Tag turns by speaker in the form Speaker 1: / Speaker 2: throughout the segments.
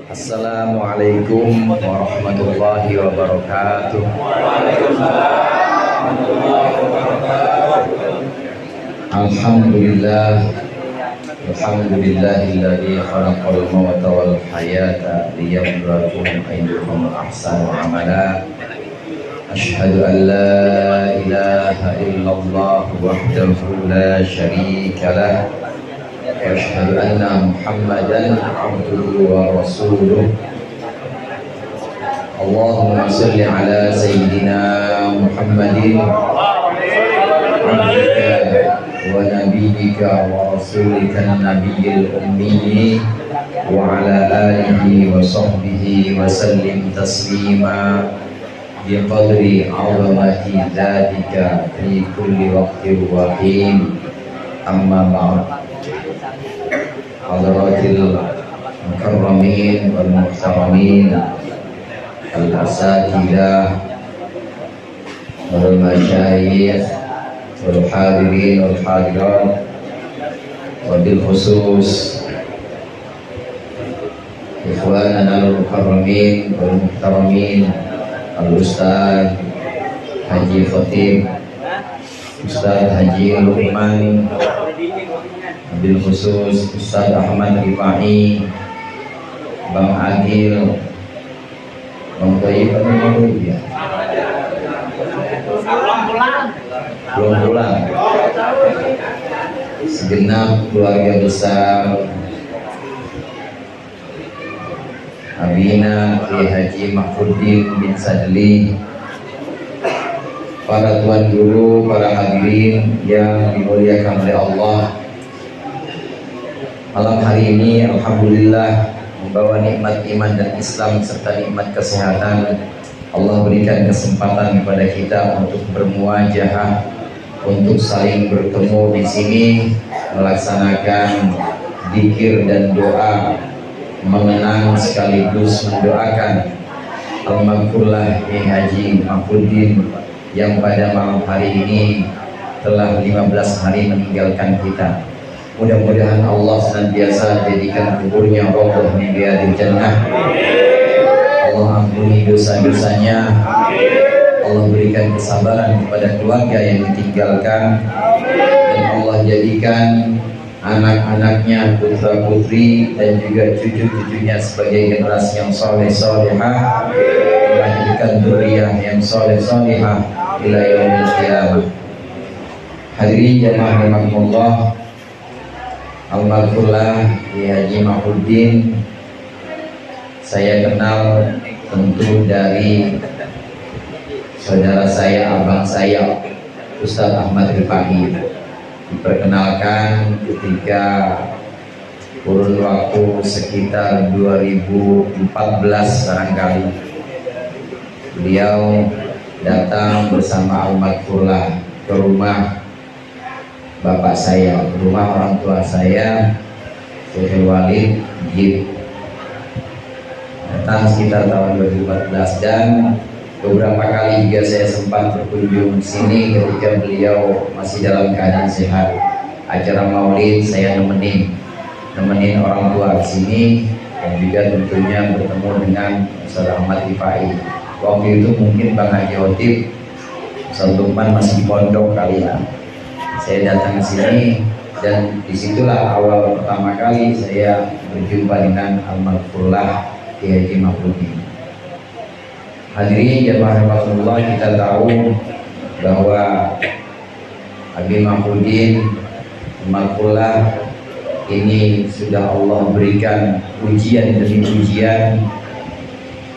Speaker 1: Assalamualaikum warahmatullahi wabarakatuh. Alhamdulillah, alhamdulillahilladzi khalaqal mauta wal hayata liyabluwakum ayyukum ahsanu amala. Asyhadu an la ilaha illallah wahdahu la syarika lah. Asyhadu anna Muhammadan abduhu wa rasuluh. Allahumma shalli ala sayyidina Muhammadin abdika wa nabiyyika wa rasulika nabiyil ummi wa ala alihi wa sahbihi wa sallim taslima biqadri 'azamati dzatika fi kulli waqtin wa hin. Amma ba'd. Hadratil mukarramin wal muhtaramin, al-asatidah wal masyayikh wal hadirin wal hadirat, wabil khusus ikhwanana al-mukarramin wal muhtaramin, al-ustaz Haji Khatib, Ustaz Haji Luqman, wabil khusus Ustaz Ahmad Rifai, Bang Agil, Bang Toyib, ya? Belum pulang. Segenap keluarga besar Abina Kiai Haji Mahfuddin bin Sadli, para tuan guru, para hadirin yang dimuliakan oleh Allah. Malam hari ini alhamdulillah membawa nikmat iman dan Islam serta nikmat kesehatan. Allah berikan kesempatan kepada kita untuk bermuajahah, untuk saling bertemu di sini, melaksanakan zikir dan doa, mengenang sekaligus mendoakan almarhumah Kiai Haji Mahfuddin yang pada malam hari ini telah 15 hari meninggalkan kita. Mudah-mudahan Allah senantiasa jadikan kuburnya roboh min riyadil jannah. Allah ampuni dosa-dosanya. Allah berikan kesabaran kepada keluarga yang ditinggalkan, dan Allah jadikan anak-anaknya, putra-putri dan juga cucu-cucunya sebagai generasi yang soleh-solehah, melahirkan dzurriyyah yang soleh-solehah ila yaumil qiyamah. Hadirin jamaah rahimakumullah, almarhumah Kiai Haji Mahfuddin saya kenal tentu dari saudara saya, abang saya, Ustaz Ahmad Rifai. Diperkenalkan ketika kurun waktu sekitar 2014 barangkali. Beliau datang bersama almarhumah ke rumah bapak saya, rumah orang tua saya, Syekh Walid Jib. Datang sekitar tahun 2014, dan beberapa kali juga saya sempat berkunjung sini ketika beliau masih dalam keadaan sehat. Acara maulid saya nemenin orang tua di sini, dan juga tentunya bertemu dengan Ustaz Ahmad Rifai. Waktu itu mungkin Bang Haji Khatib, Ustaz Luqman masih di pondok kali ya. Saya datang ke sini, dan disitulah awal pertama kali saya berjumpa dengan almarhumah Kiai Haji Mahfuddin. Hadirin jamaah rahimakumullah, kita tahu bahwa Habib Mahfuddin almarhumah ini sudah Allah berikan ujian demi ujian,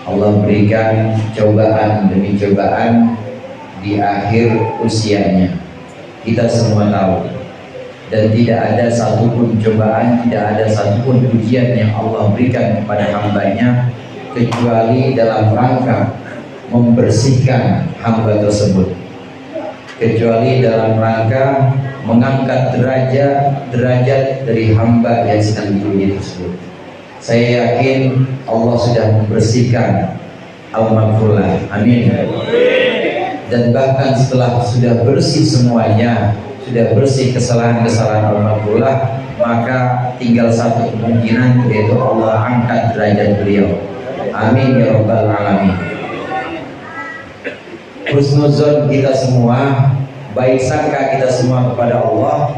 Speaker 1: Allah berikan cobaan demi cobaan di akhir usianya. Kita semua tahu, dan tidak ada satupun cobaan, tidak ada satupun ujian yang Allah berikan kepada hambanya kecuali dalam rangka membersihkan hamba tersebut, kecuali dalam rangka mengangkat derajat dari hamba yang sedang diuji tersebut. Saya yakin Allah sudah membersihkan almarhumah, amin. Dan bahkan setelah sudah bersih semuanya, sudah bersih kesalahan-kesalahan almarhumah, maka tinggal satu kemungkinan, yaitu Allah angkat derajat beliau. Amin ya rabbal alamin. Husnuzon kita semua, baik sangka kita semua kepada Allah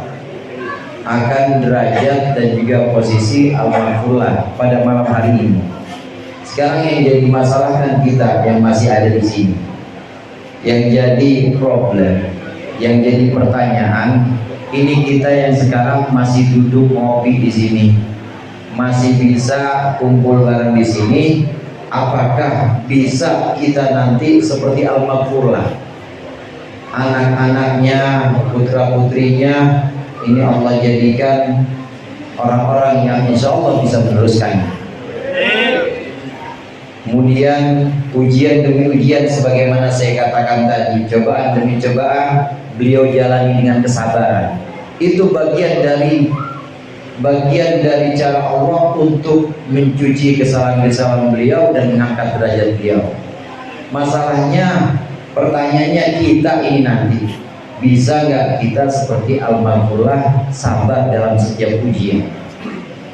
Speaker 1: akan derajat dan juga posisi almarhumah pada malam hari ini. Sekarang yang jadi masalah kan kita yang masih ada di sini. Yang jadi problem, yang jadi pertanyaan, ini kita yang sekarang masih duduk ngopi di sini, masih bisa kumpul bareng di sini, apakah bisa kita nanti seperti al-maghfurlah? Anak-anaknya, putra-putrinya, ini Allah jadikan orang-orang yang insya Allah bisa meneruskan. Kemudian ujian demi ujian, sebagaimana saya katakan tadi, cobaan demi cobaan beliau jalani dengan kesabaran. Itu bagian dari cara Allah untuk mencuci kesalahan-kesalahan beliau dan mengangkat derajat beliau. Masalahnya, pertanyaannya kita ini nanti, bisa nggak kita seperti almarhumah, sabar dalam setiap ujian,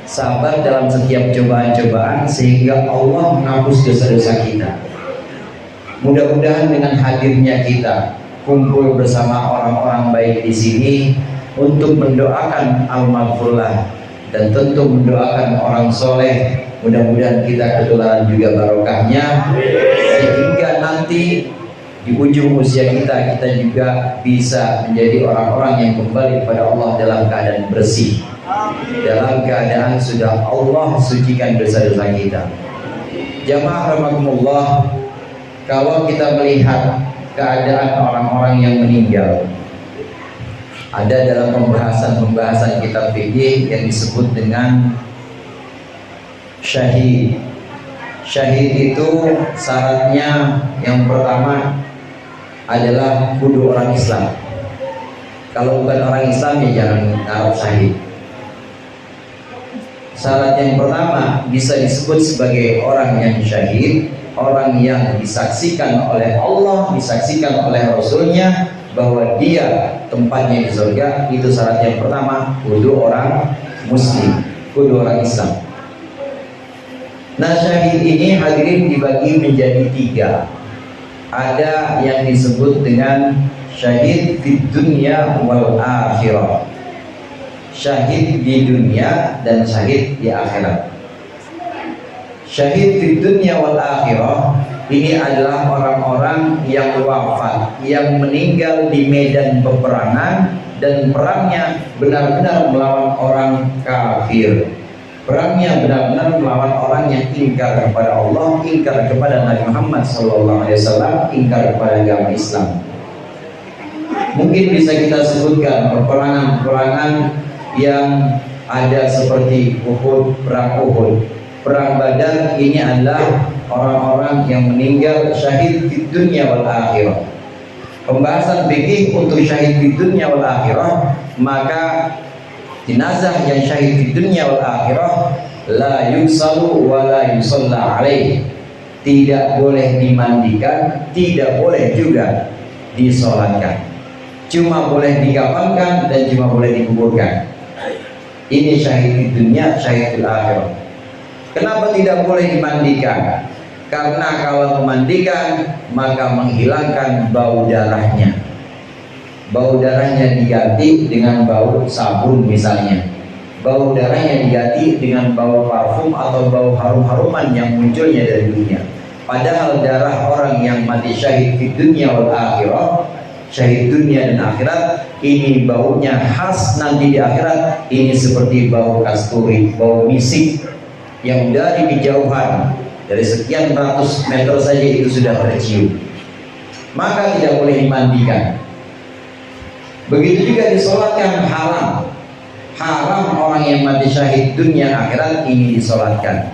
Speaker 1: sabar dalam setiap cobaan-cobaan, sehingga Allah menghapus dosa-dosa kita. Mudah-mudahan dengan hadirnya kita kumpul bersama orang-orang baik di sini untuk mendoakan almarhumah dan tentu mendoakan orang soleh, mudah-mudahan kita ketularan juga barokahnya, sehingga nanti di ujung usia kita juga bisa menjadi orang-orang yang kembali kepada Allah dalam keadaan bersih, dalam keadaan sudah Allah sucikan dosa-dosa kita. Jamaah rahimakumullah, kalau kita melihat keadaan orang-orang yang meninggal, ada dalam pembahasan kitab fikih yang disebut dengan syahid. Syahid itu syaratnya yang pertama adalah kudu orang Islam. Kalau bukan orang Islam ya jangan ngarep syahid. Syarat yang pertama bisa disebut sebagai orang yang syahid, orang yang disaksikan oleh Allah, disaksikan oleh Rasulnya bahwa dia tempatnya di surga. Itu syarat yang pertama, kudu orang muslim, kudu orang Islam. Nah, syahid ini hadirin dibagi menjadi 3. Ada yang disebut dengan syahid di dunia wal akhirah, syahid di dunia dan syahid di akhirat. Syahid di dunia wal akhirah ini adalah orang-orang yang wafat, yang meninggal di medan peperangan dan perangnya benar-benar melawan orang kafir. Perangnya benar-benar melawan orang yang ingkar kepada Allah, ingkar kepada Nabi Muhammad SAW, ingkar kepada agama Islam. Mungkin bisa kita sebutkan peperangan-peperangan yang ada seperti Uhud, perang Uhud, perang Badar. Ini adalah orang-orang yang meninggal syahid di dunia wal akhirah. Pembahasan fikih untuk syahid di dunia wal akhirah, maka jenazah yang syahid di dunia wal akhirah la yusalu wa la yusalla alaih, tidak boleh dimandikan, tidak boleh juga disolatkan, cuma boleh dikafankan dan cuma boleh dikuburkan. Ini syahid di dunia, syahid di akhirat. Kenapa tidak boleh dimandikan? Karena kalau memandikan maka menghilangkan bau darahnya. Bau darahnya diganti dengan bau sabun misalnya. Bau darahnya diganti dengan bau parfum atau bau harum-haruman yang munculnya dari dunia. Padahal darah orang yang mati syahid di dunia wal akhirah, syahid dunia dan akhirat, ini baunya khas nanti di akhirat. Ini seperti bau kasturi, bau misik yang dari kejauhan, dari sekian ratus meter saja itu sudah tercium. Maka tidak boleh dimandikan. Begitu juga disolatkan, haram. Haram orang yang mati syahid dunia akhirat ini disolatkan.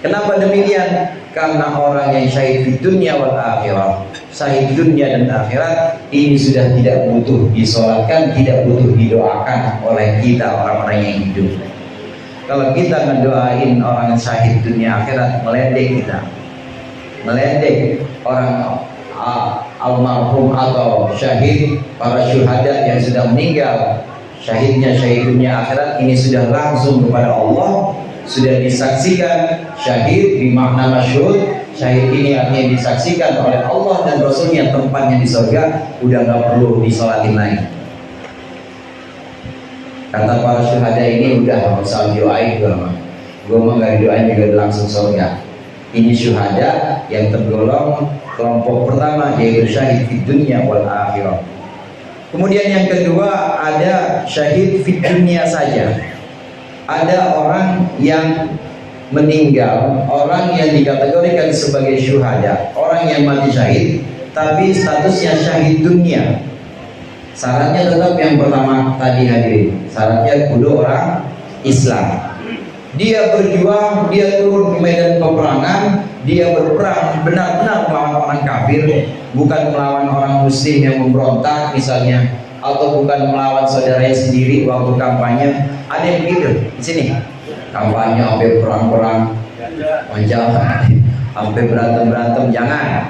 Speaker 1: Kenapa demikian? Karena orang yang syahid di dunia wal akhirah, syahid dunia dan akhirat, ini sudah tidak butuh disolatkan, tidak butuh didoakan oleh kita orang-orang yang hidup. Kalau kita mendoain orang syahid dunia akhirat, meledek kita, meledek orang almarhum atau syahid, para syuhada yang sudah meninggal, syahidnya syahid dunia akhirat ini sudah langsung kepada Allah, sudah disaksikan syahid bermakna masyhud. Syahid ini artinya disaksikan oleh Allah dan Rasulnya tempatnya di surga, udah nggak perlu disolatin lagi. Kata para syuhada ini udah nggak usah doain gue mah nggak doain juga langsung surga. Ini syuhada yang tergolong kelompok pertama, yaitu syahid di dunia wal akhirah. Kemudian yang kedua ada syahid di dunia saja. Ada orang yang meninggal, orang yang dikategorikan sebagai syuhada, orang yang mati syahid, tapi statusnya syahid dunia. Syaratnya tetap yang pertama tadi hadirin, syaratnya kudu orang Islam. Dia berjuang, dia turun ke medan peperangan, dia berperang benar-benar melawan orang kafir, bukan melawan orang muslim yang memberontak misalnya, atau bukan melawan saudaranya sendiri waktu kampanye. Ada yang begitu di sini, kampanye sampai perang-perang, sampai berantem-berantem, jangan.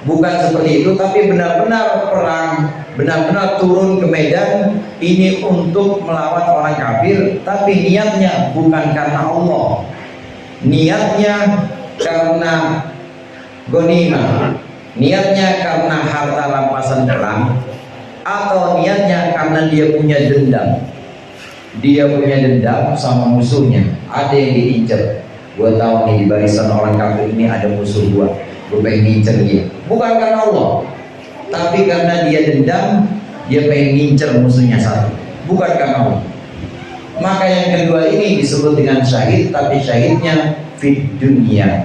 Speaker 1: Bukan seperti itu, tapi benar-benar perang, benar-benar turun ke medan ini untuk melawan orang kafir, tapi niatnya bukan karena Allah, niatnya karena ghanimah, niatnya karena harta rampasan perang, atau niatnya karena dia punya dendam. Dia punya dendam sama musuhnya, ada yang diincar. Gue tahu nih di barisan orang kafir ini ada musuh gue pengen ngincer dia. Bukan karena Allah, tapi karena dia dendam, dia pengen ngincer musuhnya satu. Bukan karena Allah. Maka yang kedua ini disebut dengan syahid, tapi syahidnya fid dunia.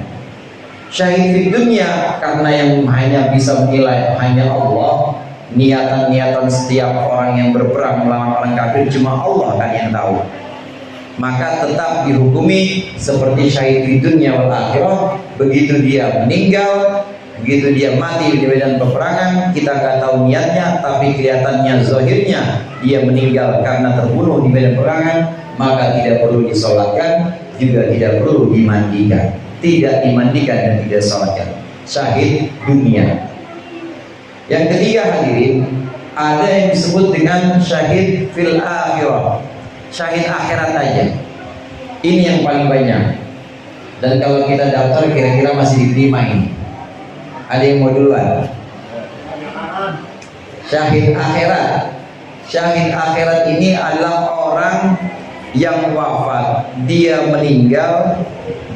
Speaker 1: Syahid fid dunia karena yang hanya bisa menilai hanya Allah. Niatan-niatan setiap orang yang berperang melawan orang kafir cuma Allah kan yang tahu. Maka tetap dihukumi seperti syahid di dunia wal akhirah. Begitu dia meninggal, begitu dia mati di medan peperangan, kita nggak tahu niatnya, tapi kelihatannya zahirnya dia meninggal karena terbunuh di medan peperangan, maka tidak perlu disolatkan, juga tidak perlu dimandikan. Tidak dimandikan dan tidak disolatkan. Syahid dunia. Yang ketiga hadirin, ada yang disebut dengan syahid fil akhirah, syahid akhirat aja. Ini yang paling banyak. Dan kalau kita daftar kira-kira masih diterima ini. Ada yang mau duluan? Syahid akhirat. Syahid akhirat ini adalah orang yang wafat, dia meninggal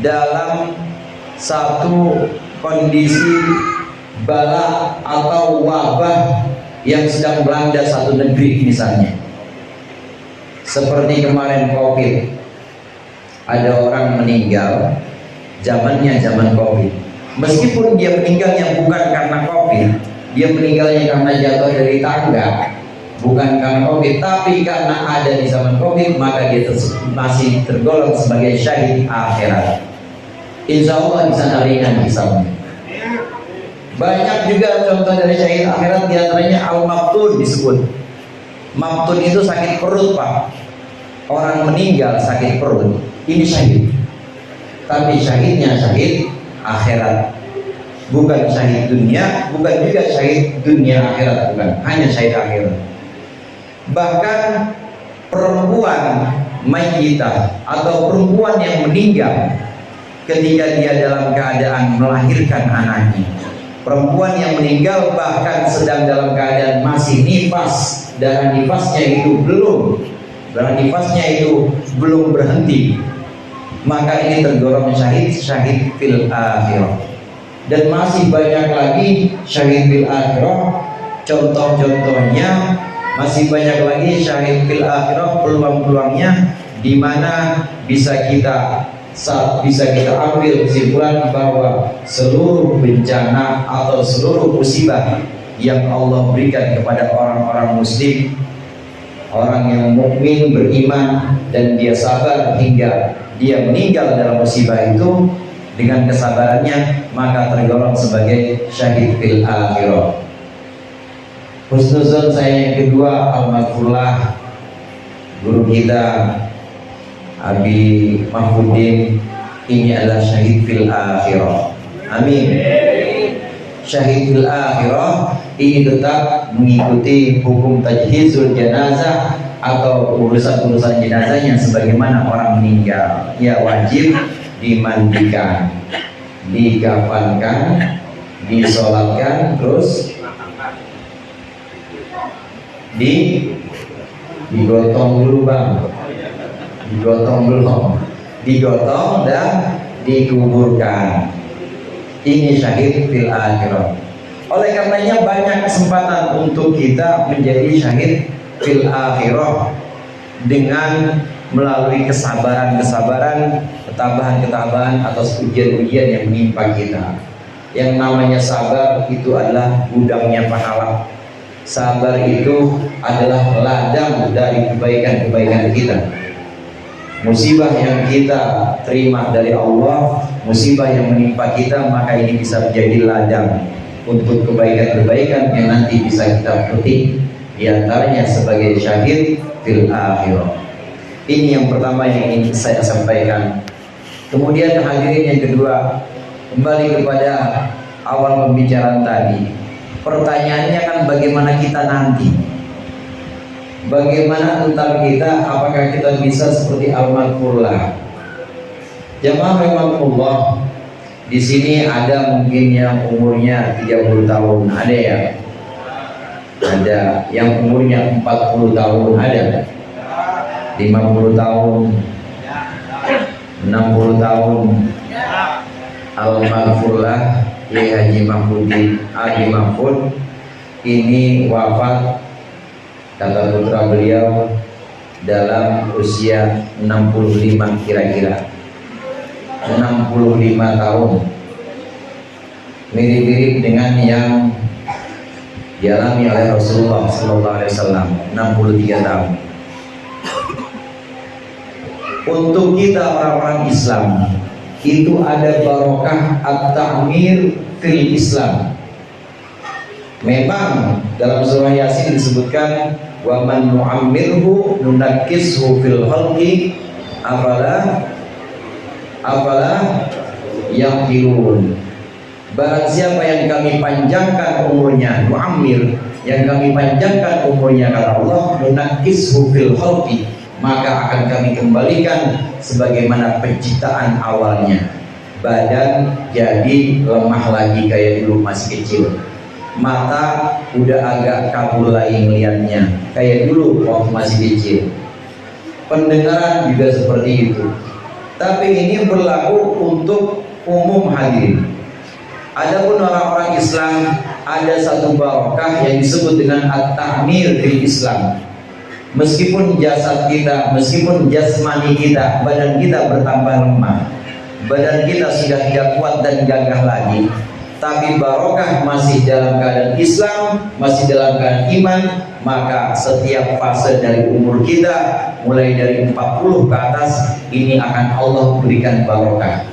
Speaker 1: dalam satu kondisi bala atau wabah yang sedang melanda satu negeri misalnya. Seperti kemarin Covid, ada orang meninggal zamannya zaman Covid. Meskipun dia meninggalnya bukan karena Covid, dia meninggalnya karena jatuh dari tangga, bukan karena Covid, tapi karena ada di zaman Covid, maka dia masih tergolong sebagai syahid akhirat. Insya Allah di sana ringan hisabnya. Banyak juga contoh dari syahid akhirat, diantaranya al-maftun disebut. Maftun itu sakit perut pak. Orang meninggal sakit perut, ini syahid. Tapi syahidnya syahid akhirat, bukan syahid dunia, bukan juga syahid dunia akhirat, bukan, hanya syahid akhirat. Bahkan perempuan mayyitah atau perempuan yang meninggal ketika dia dalam keadaan melahirkan anaknya, perempuan yang meninggal bahkan sedang dalam keadaan masih nifas, darah nifasnya itu belum berhenti, maka ini tergolong syahid fil akhirah. Dan masih banyak lagi syahid fil akhirah, contoh-contohnya masih banyak lagi syahid fil akhirah, peluang-peluangnya di mana bisa kita ambil kesimpulan bahwa seluruh bencana atau seluruh musibah yang Allah berikan kepada orang-orang muslim, orang yang mukmin beriman dan dia sabar hingga dia meninggal dalam musibah itu dengan kesabarannya, maka tergolong sebagai syahid fil akhirah. Husnuzon saya yang kedua, al-maghfurlah, guru kita Abi Mahfudin, ini adalah syahid fil akhirah. Amin. syahid fil akhirah ini tetap mengikuti hukum tajhizul jenazah atau urusan-urusan jenazahnya sebagaimana orang meninggal. Ya wajib dimandikan, dikafankan, disolatkan, terus digotong dulu bang, digotong dan dikuburkan. Ini syahid fil akhirah. Oleh karenanya banyak kesempatan untuk kita menjadi syahid fil akhirah dengan melalui kesabaran-kesabaran, ketabahan-ketabahan atas ujian-ujian yang menimpa kita. Yang namanya sabar itu adalah gudangnya pahala. Sabar itu adalah ladang dari kebaikan-kebaikan kita. Musibah yang kita terima dari Allah, musibah yang menimpa kita, maka ini bisa menjadi ladang untuk kebaikan-kebaikan yang nanti bisa kita petik, diantaranya sebagai syahid fil akhirah. Ini yang pertama yang ingin saya sampaikan. Kemudian hadirin yang kedua, kembali kepada awal pembicaraan tadi. Pertanyaannya kan bagaimana kita nanti? Bagaimana tentang kita? Apakah kita bisa seperti al-maghfurlah? Jamaah rahimakumullah, di sini ada mungkin yang umurnya 30 tahun, ada ya? Ada yang umurnya 40 tahun, ada 50 tahun, 60 tahun. Al-maghfurlah Haji Mahmudin Adi Mahfud ini wafat, kata putra beliau, dalam usia 65 kira-kira 65 tahun, mirip-mirip dengan yang dialami oleh Rasulullah SAW, 63 tahun. Untuk kita orang-orang Islam itu ada barokah at-ta'mir fil Islam. Memang dalam surah Yasin disebutkan wa man nu'ammirhu nunakkishu fil khalqi afala yaqilun. Barang siapa yang kami panjangkan umurnya, nu'ammir, yang kami panjangkan umurnya, kata Allah, nunakkishu fil khalqi, maka akan kami kembalikan sebagaimana penciptaan awalnya. Badan jadi lemah lagi kayak dulu masih kecil. Mata udah agak kabur lagi ngelihatnya kayak dulu waktu masih kecil. Pendengaran juga seperti itu. Tapi ini berlaku untuk umum hadirin. Adapun orang-orang Islam ada satu barokah yang disebut dengan at-ta'mir fil Islam. Meskipun jasad kita, meskipun jasmani kita, badan kita bertambah lemah, badan kita sudah tidak kuat dan gagah lagi, tapi barokah masih dalam keadaan Islam, masih dalam keadaan iman, maka setiap fase dari umur kita, mulai dari 40 ke atas, ini akan Allah berikan barokah.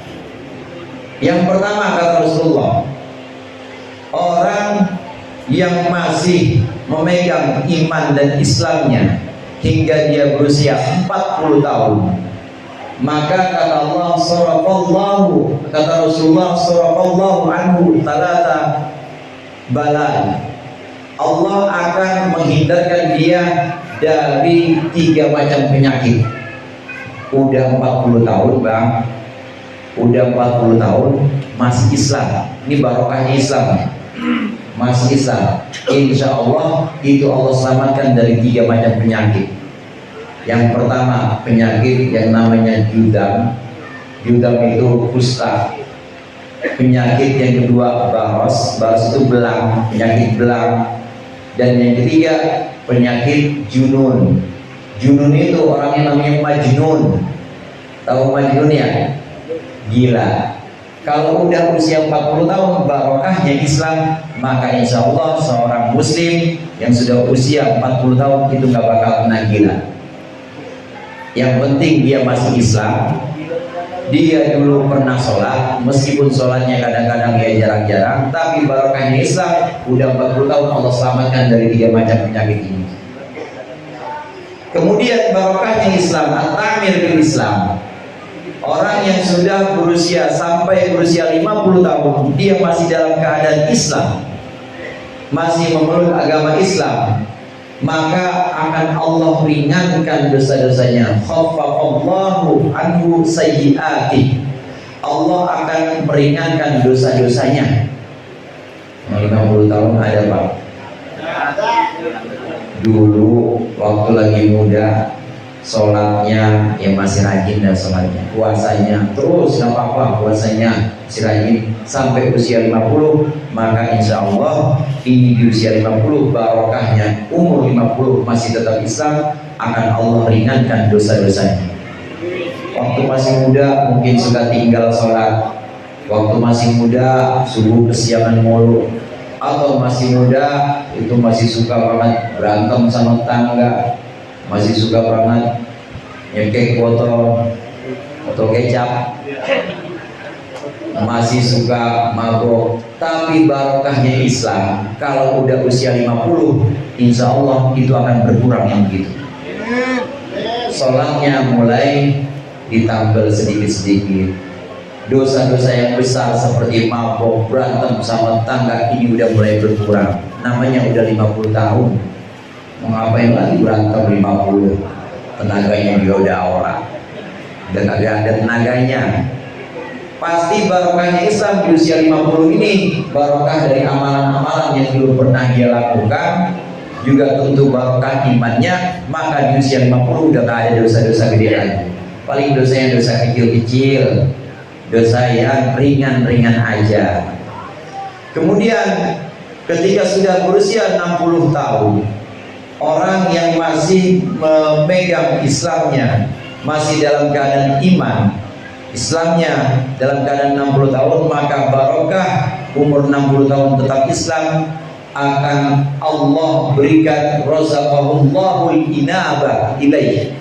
Speaker 1: Yang pertama kata Rasulullah, orang yang masih memegang iman dan Islamnya hingga dia berusia 40 tahun, maka kata Allah surafallahu, kata Rasulullah surafallahu anhu talata bala, Allah akan menghindarkan dia dari 3 macam penyakit. Udah 40 tahun bang, udah 40 tahun masih Islam, ini barokahnya Islam, masih Islam, insya Allah itu Allah selamatkan dari 3 macam penyakit. Yang pertama penyakit yang namanya judam, judam itu kusta. Penyakit yang kedua baros, baros itu belang, penyakit belang. Dan yang ketiga penyakit junun. Junun itu orang yang namanya majnun. Tahu majnun ya? Gila. Kalau udah usia 40 tahun barokahnya Islam, maka insya Allah seorang muslim yang sudah usia 40 tahun itu gak bakal kena gila. Yang penting dia masih Islam, dia dulu pernah sholat, meskipun sholatnya kadang-kadang ya jarang-jarang, tapi barokahnya Islam, udah 40 tahun Allah selamatkan dari 3 macam penyakit ini. Kemudian barokahnya Islam, at-ta'mir fil Islam, Orang yang sudah berusia sampai berusia 50 tahun, dia masih dalam keadaan Islam, masih memeluk agama Islam, maka akan Allah ringankan dosa-dosanya. Khaffafallahu anhu sayyi'ati. Allah akan meringankan dosa-dosanya. 50 tahun ada Pak? Dulu waktu lagi muda, sholatnya ya masih rajin dan sholatnya, puasanya terus nggak apa-apa, puasanya masih rajin sampai usia 50, maka insya Allah ini di usia 50 barokahnya umur 50 masih tetap Islam, akan Allah ringankan dosa-dosanya. Waktu masih muda mungkin suka tinggal sholat, waktu masih muda subuh kesiangan mulu, atau masih muda itu masih suka banget berantem sama tetangga, masih suka banget nyekek botol kecap, masih suka mabok. Tapi barokahnya Islam, kalau udah usia 50, insya Allah itu akan berkurang yang begitu. Sholatnya mulai ditambal sedikit-sedikit. Dosa-dosa yang besar seperti mabok, berantem sama tetangga ini udah mulai berkurang. Namanya udah 50 tahun. Mau ngapain lagi berantem 50? Tenaganya juga udah orang, udah kagak ada tenaganya. Pasti barokahnya Islam di usia 50 ini, barokah dari amalan-amalan yang dulu pernah dia lakukan, juga tentu barokah imannya. Maka di usia 50 udah gak ada dosa-dosa gede lagi. Paling dosanya dosa kecil-kecil, dosa yang ringan-ringan aja. Kemudian ketika sudah berusia 60 tahun, orang yang masih memegang Islamnya, masih dalam keadaan iman, Islamnya dalam keadaan 60 tahun, maka barokah umur 60 tahun tetap Islam akan Allah berikan razaqahullahul inabah ilaih.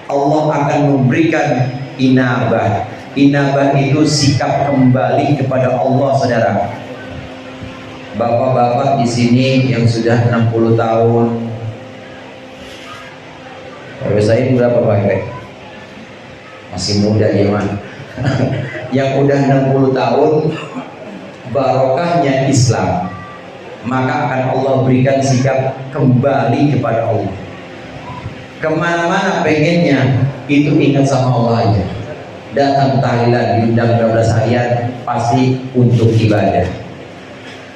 Speaker 1: Allah akan memberikan inabah. Inabah itu sikap kembali kepada Allah, saudara. Bapak-bapak di sini yang sudah 60 tahun, saya berapa Pak? Masih muda ya man. Yang udah 60 tahun, barokahnya Islam, maka akan Allah berikan sikap kembali kepada Allah. Kemana-mana pengennya itu ingat sama Allah aja. Datang tahlilan diundang 12 ayat pasti untuk ibadah.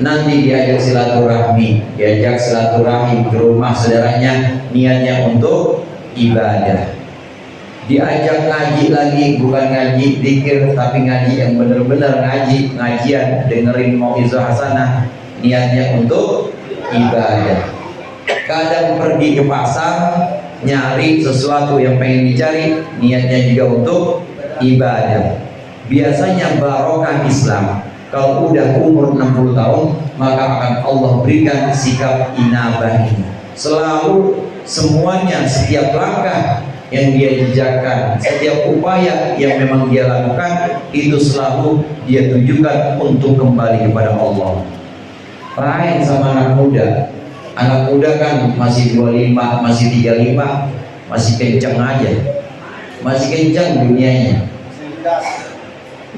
Speaker 1: Nanti diajak silaturahmi, diajak silaturahim ke rumah saudaranya, niatnya untuk ibadah. Diajak ngaji lagi, bukan ngaji dzikir, tapi ngaji yang benar-benar ngaji, ngajian, dengerin mau'izah hasanah, niatnya untuk ibadah. Kadang pergi ke pasar nyari sesuatu yang pengen dicari, niatnya juga untuk ibadah. Biasanya barokah Islam kalau udah umur 60 tahun, maka akan Allah berikan sikap inabah ini. Selalu semuanya, setiap langkah yang dia jejakkan, setiap upaya yang memang dia lakukan, itu selalu dia tujukan untuk kembali kepada Allah. Lain sama anak muda. Anak muda kan masih 25, masih 35, masih kenceng aja, masih kenceng dunianya,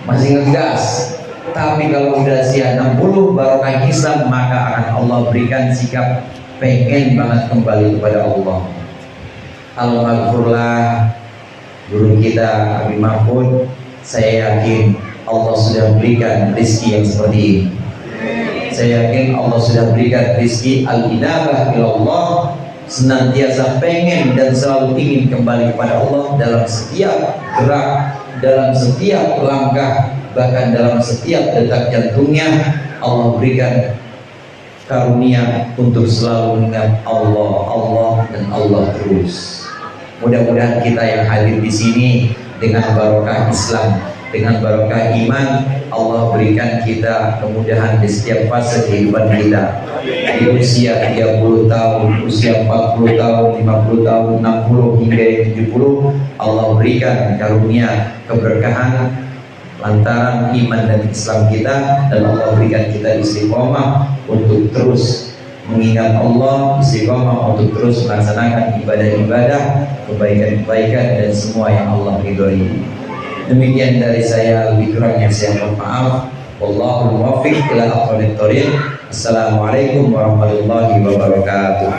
Speaker 1: masih ngegas. Tapi kalau udah usia 60, barokah Islam, maka akan Allah berikan sikap pengen banget kembali kepada Allah. Al-Maghfurlah guru kita Abi Mahfud, saya yakin Allah sudah berikan rezeki yang seperti ini. Saya yakin Allah sudah berikan rezeki al-inabah ilallah, senantiasa pengen dan selalu ingin kembali kepada Allah dalam setiap gerak, dalam setiap langkah, bahkan dalam setiap detak jantungnya. Allah berikan karunia untuk selalu mengingat Allah, Allah dan Allah terus. Mudah-mudahan kita yang hadir di sini dengan barokah Islam, dengan barokah iman, Allah berikan kita kemudahan di setiap fase kehidupan kita. Di usia 30 tahun, usia 40 tahun, 50 tahun, 60 hingga 70, Allah berikan karunia keberkahan lantaran iman dan Islam kita, dan Allah berikan kita istiqomah untuk terus mengingat Allah, istiqomah untuk terus melaksanakan ibadah-ibadah, kebaikan-kebaikan dan semua yang Allah ridhoi. Demikian dari saya, lebih kurangnya saya mohon maaf. Wallahul muwaffiq ila aqwamit thoriq. Assalamualaikum warahmatullahi wabarakatuh.